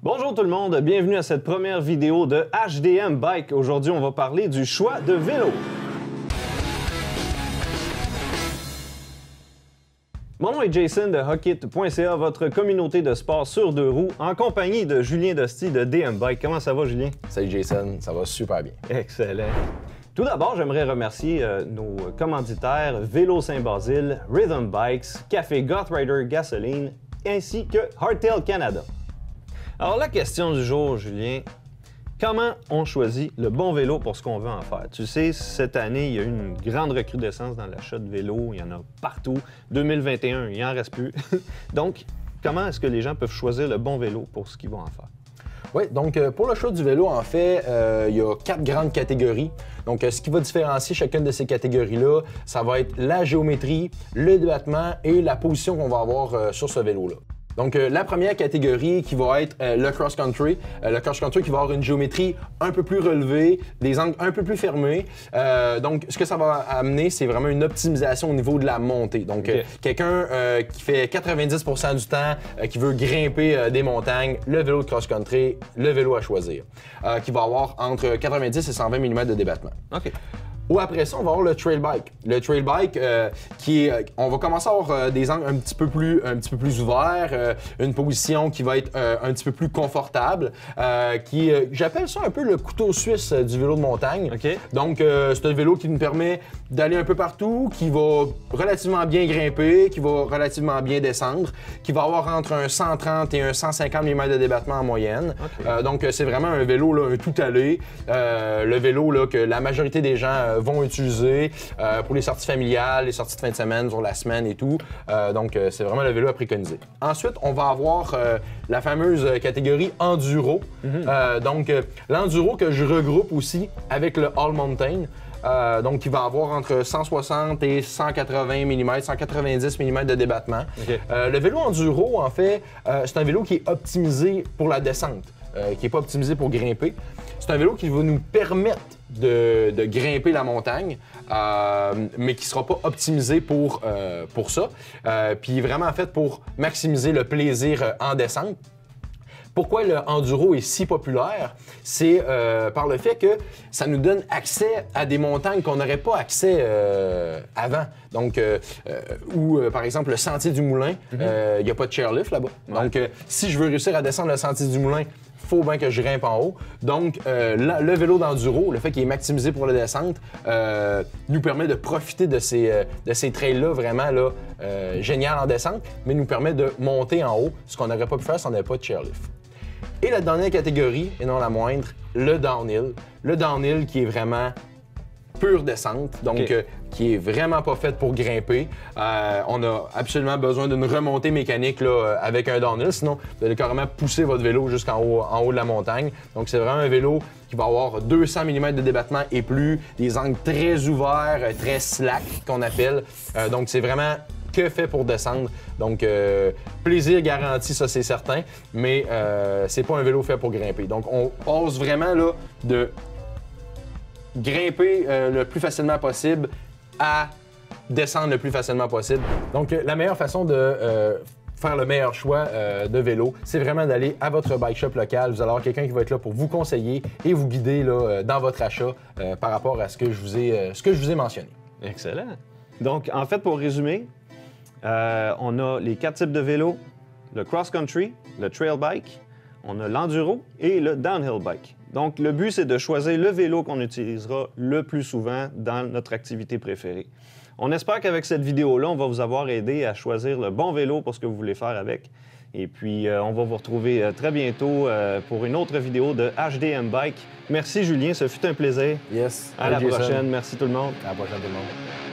Bonjour tout le monde, bienvenue à cette première vidéo de HDM Bike. Aujourd'hui, on va parler du choix de vélo. Mon nom est Jason de Hockit.ca, votre communauté de sport sur deux roues, en compagnie de Julien Dosti de DM Bike. Comment ça va, Julien? Salut Jason, ça va super bien. Excellent. Tout d'abord, j'aimerais remercier nos commanditaires Vélo Saint-Basile, Rhythm Bikes, Café Goth Rider Gasoline, ainsi que Hardtail Canada. Alors la question du jour, Julien, comment on choisit le bon vélo pour ce qu'on veut en faire? Tu sais, cette année, il y a eu une grande recrudescence dans l'achat de vélos, il y en a partout. 2021, il n'y en reste plus. Donc, comment est-ce que les gens peuvent choisir le bon vélo pour ce qu'ils vont en faire? Oui, donc pour le choix du vélo, en fait, il y a 4 grandes catégories. Donc, ce qui va différencier chacune de ces catégories-là, ça va être la géométrie, le débattement et la position qu'on va avoir sur ce vélo-là. Donc, la première catégorie qui va être le cross-country. Le cross-country qui va avoir une géométrie un peu plus relevée, des angles un peu plus fermés. Donc, ce que ça va amener, c'est vraiment une optimisation au niveau de la montée. Donc, quelqu'un qui fait 90% du temps, qui veut grimper des montagnes, le vélo de cross-country, le vélo à choisir, qui va avoir entre 90 et 120 mm de débattement. OK. Ou après ça, on va avoir le trail bike. Le trail bike, on va commencer à avoir des angles un petit peu plus ouverts, une position qui va être un petit peu plus confortable, j'appelle ça un peu le couteau suisse du vélo de montagne. Okay. Donc, c'est un vélo qui nous permet d'aller un peu partout, qui va relativement bien grimper, qui va relativement bien descendre, qui va avoir entre un 130 et un 150 mm de débattement en moyenne. Okay. Donc, c'est vraiment un vélo, là, un tout-allé. Le vélo là, que la majorité des gens vont utiliser pour les sorties familiales, les sorties de fin de semaine, sur la semaine et tout. Donc, c'est vraiment le vélo à préconiser. Ensuite, on va avoir la fameuse catégorie enduro. Donc, l'enduro que je regroupe aussi avec le all mountain. Donc, il va avoir entre 160 et 180 mm, 190 mm de débattement. Okay. Le vélo enduro, en fait, c'est un vélo qui est optimisé pour la descente, qui n'est pas optimisé pour grimper. C'est un vélo qui va nous permettre de grimper la montagne, mais qui ne sera pas optimisé pour ça. Puis vraiment fait pour maximiser le plaisir en descente. Pourquoi le enduro est si populaire? C'est par le fait que ça nous donne accès à des montagnes qu'on n'aurait pas accès avant. Donc, par exemple, le Sentier du Moulin, il n'y a pas de chairlift là-bas. Ouais. Donc, si je veux réussir à descendre le Sentier du Moulin, il faut bien que je grimpe en haut. Donc, le vélo d'enduro, le fait qu'il est maximisé pour la descente, nous permet de profiter de ces trails-là vraiment là, génial en descente, mais nous permet de monter en haut, ce qu'on n'aurait pas pu faire si on n'avait pas de chairlift. Et la dernière catégorie, et non la moindre, le downhill. Le downhill qui est vraiment pure descente, donc qui est vraiment pas faite pour grimper. On a absolument besoin d'une remontée mécanique là, avec un downhill, sinon vous allez carrément pousser votre vélo jusqu'en haut de la montagne. Donc c'est vraiment un vélo qui va avoir 200 mm de débattement et plus, des angles très ouverts, très slack qu'on appelle. Donc c'est vraiment que fait pour descendre. Donc, plaisir garanti, ça c'est certain, mais c'est pas un vélo fait pour grimper. Donc, on passe vraiment là de grimper le plus facilement possible à descendre le plus facilement possible. Donc, la meilleure façon de faire le meilleur choix de vélo, c'est vraiment d'aller à votre bike shop local. Vous allez avoir quelqu'un qui va être là pour vous conseiller et vous guider là, dans votre achat par rapport à ce que je vous ai mentionné. Excellent. Donc, en fait, pour résumer, on a les 4 types de vélos, le cross-country, le trail bike, on a l'enduro et le downhill bike. Donc, le but, c'est de choisir le vélo qu'on utilisera le plus souvent dans notre activité préférée. On espère qu'avec cette vidéo-là, on va vous avoir aidé à choisir le bon vélo pour ce que vous voulez faire avec. Et puis, on va vous retrouver très bientôt pour une autre vidéo de HDM Bike. Merci, Julien, ce fut un plaisir. Yes. À la prochaine. Merci tout le monde. À la prochaine tout le monde.